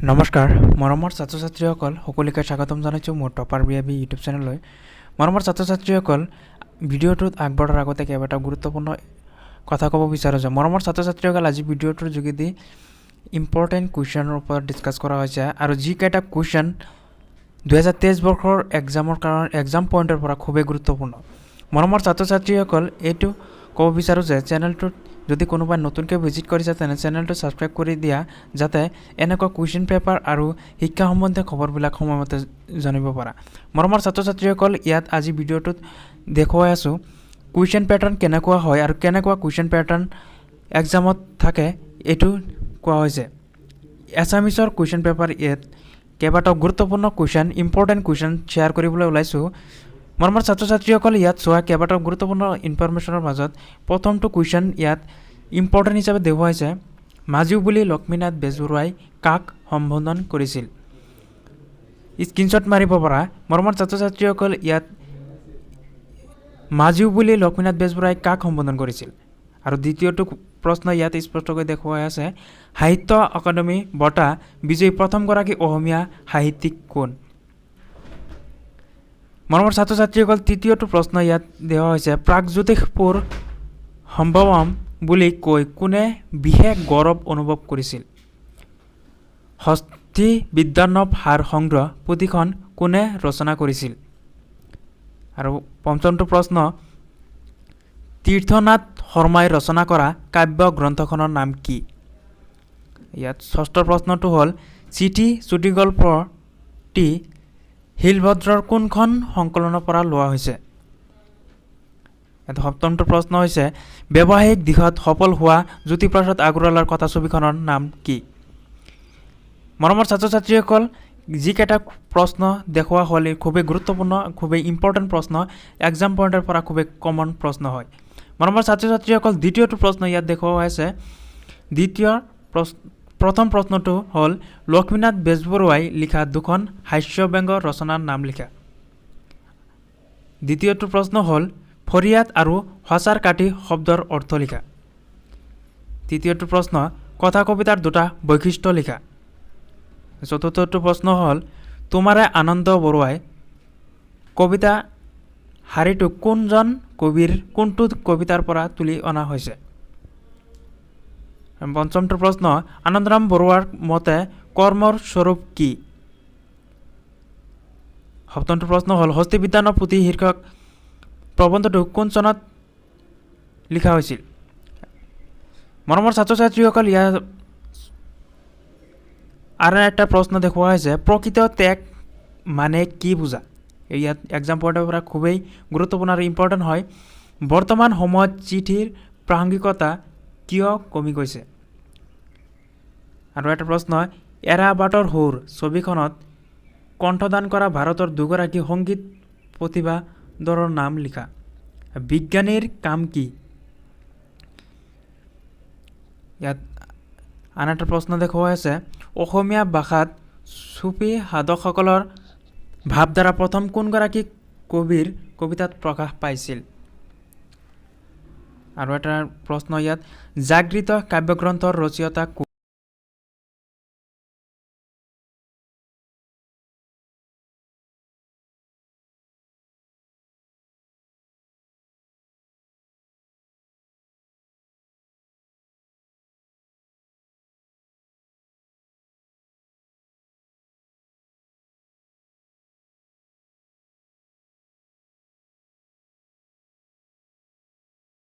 নমস্কাৰ মৰমৰ ছাত্ৰ ছাত্ৰীসকল সকলোকে স্বাগতম জনাইছোঁ মোৰ টপাৰ বিআবি ইউটিউব চেনেললৈ। মৰমৰ ছাত্ৰ ছাত্ৰীসকল ভিডিঅ'টোত আগবঢ়াৰ আগতে কেইবাটা গুৰুত্বপূৰ্ণ কথা ক'ব বিচাৰোঁ যে মৰমৰ ছাত্ৰ ছাত্ৰীসকল আজি ভিডিঅ'টোৰ যোগেদি ইম্পৰ্টেণ্ট কুৱেশ্যনৰ ওপৰত ডিছকাছ কৰা হৈছে আৰু যিকেইটা কুৱেশ্যন 2023 বৰ্ষৰ এক্সাম পইণ্টৰ পৰা খুবেই গুৰুত্বপূৰ্ণ। মৰমৰ ছাত্ৰ ছাত্ৰীসকল এইটো ক'ব বিচাৰোঁ যে চেনেলটোত যদি কোনোবাই নতুনকৈ ভিজিট কৰিছে তেনে চেনেলটো ছাবস্ক্ৰাইব কৰি দিয়া যাতে এনেকুৱা কুৱেশ্যন পেপাৰ আৰু শিক্ষা সম্বন্ধীয় খবৰবিলাক সময়মতে জানিব পাৰা। মৰমৰ ছাত্ৰ ছাত্ৰীসকল ইয়াত আজি ভিডিঅ'টোত দেখুৱাই আছোঁ কুৱেশ্যন পেটাৰ্ণ কেনেকুৱা হয় আৰু কেনেকুৱা কুৱেশ্যন পেটাৰ্ণ এক্সামত থাকে এইটো কোৱা হৈছে। এছামিছৰ কুৱেশ্যন পেপাৰ ইয়াত কেইবাটাও গুৰুত্বপূৰ্ণ কুৱেশ্যন ইম্পৰ্টেণ্ট কুৱেশ্যন শ্বেয়াৰ কৰিবলৈ ওলাইছোঁ। মৰমৰ ছাত্ৰ ছাত্ৰীসকল ইয়াত চোৱা কেইবাটাও গুৰুত্বপূৰ্ণ ইনফৰমেশ্যনৰ মাজত প্ৰথমটো কুৱেশ্যন ইয়াত ইম্পৰ্টেণ্ট হিচাপে দেখুওৱা হৈছে মাজু বুলি লক্ষ্মীনাথ বেজবৰুৱাই কাক সম্বোধন কৰিছিল। স্ক্ৰীনশ্বট মাৰিব পৰা। মৰমৰ ছাত্ৰ ছাত্ৰীসকল ইয়াত মাজু বুলি লক্ষ্মীনাথ বেজবৰুৱাই কাক সম্বোধন কৰিছিল আৰু দ্বিতীয়টো প্ৰশ্ন ইয়াত স্পষ্টকৈ দেখুৱাই আছে সাহিত্য অকাডেমী বঁটা বিজয়ী প্ৰথমগৰাকী অসমীয়া সাহিত্যিক কোন। মৰমৰ ছাত্ৰ ছাত্ৰীসকল তৃতীয়টো প্ৰশ্ন ইয়াত দিয়া হৈছে প্ৰাগজ্যোতিষপুৰ সম্ভৱম বুলি কৈ কোনে বিশেষ গৌৰৱ অনুভৱ কৰিছিল। হস্তি বিদ্যানৱ সাৰ সংগ্ৰহ পুথিখন কোনে ৰচনা কৰিছিল। আৰু পঞ্চমটো প্ৰশ্ন তীৰ্থনাথ শৰ্মাই ৰচনা কৰা কাব্য গ্ৰন্থখনৰ নাম কি। ইয়াত ষষ্ঠ প্ৰশ্নটো হ'ল চিঠি চুটিগল্পটি শিলভদ্ৰৰ কোনখন সংকলনৰ পৰা লোৱা হৈছে। সপ্তমটো প্ৰশ্ন হৈছে ব্যৱসায়িক দিশত সফল হোৱা জ্যোতিপ্ৰসাদ আগৰৱালাৰ কথা ছবিখনৰ নাম কি। মৰমৰ ছাত্ৰ ছাত্ৰীসকল যিকেইটা প্ৰশ্ন দেখুওৱা হ'ল খুবেই গুৰুত্বপূৰ্ণ খুবেই ইম্পৰ্টেণ্ট প্ৰশ্ন এক্সাম পইণ্টৰ পৰা খুবেই কমন প্ৰশ্ন হয়। মৰমৰ ছাত্ৰ ছাত্ৰীসকল দ্বিতীয়টো প্ৰশ্ন ইয়াত দেখুওৱা হৈছে প্ৰথম প্ৰশ্নটো হ'ল লক্ষ্মীনাথ বেজবৰুৱাই লিখা দুখন হাস্যব্যংগ ৰচনাৰ নাম লিখা। দ্বিতীয়টো প্ৰশ্ন হ'ল ফৰিয়াদ আৰু সঁচাৰ কাঠি শব্দৰ অৰ্থ লিখা। তৃতীয়টো প্ৰশ্ন কথা কবিতাৰ দুটা বৈশিষ্ট্য লিখা। চতুৰ্থটো প্ৰশ্ন হ'ল তোমাৰে আনন্দ বৰুৱাই কবিতা শাৰীটো কোনজন কবিৰ কোনটো কবিতাৰ পৰা তুলি অনা হৈছে। পঞ্চমটো প্ৰশ্ন আনন্দৰাম বৰুৱাৰ মতে কৰ্মৰ স্বৰূপ কি। সপ্তমটো প্ৰশ্ন হ'ল হস্তি বিদ্যানৱ পুথি শীৰ্ষক প্ৰবন্ধটো কোন চনত লিখা হৈছিল। মৰমৰ ছাত্ৰ ছাত্ৰীসকল ইয়াত আৰু এটা প্ৰশ্ন দেখুওৱা হৈছে প্ৰকৃত ত্যাগ মানে কি বুজা। ইয়াত এক্সাম পইণ্টৰ পৰা খুবেই গুৰুত্বপূৰ্ণ আৰু ইম্পৰ্টেণ্ট হয়। বৰ্তমান সময়ত চিঠিৰ প্ৰাসংগিকতা কিয় কমি গৈছে। আৰু এটা প্ৰশ্ন এৰা বাটৰ সুৰ ছবিখনত কণ্ঠদান কৰা ভাৰতৰ দুগৰাকী সংগীত প্ৰতিভাধৰৰ নাম লিখা। বিজ্ঞানীৰ কাম কি। ইয়াত আন এটা প্ৰশ্ন দেখুওৱা হৈছে অসমীয়া ভাষাত চুফী সাধকসকলৰ ভাৱধাৰা প্ৰথম কোনগৰাকী কবিৰ কবিতাত প্ৰকাশ পাইছিল। আৰু এটা প্ৰশ্ন ইয়াত জাগৃত কাব্যগ্ৰন্থৰ ৰচয়িতা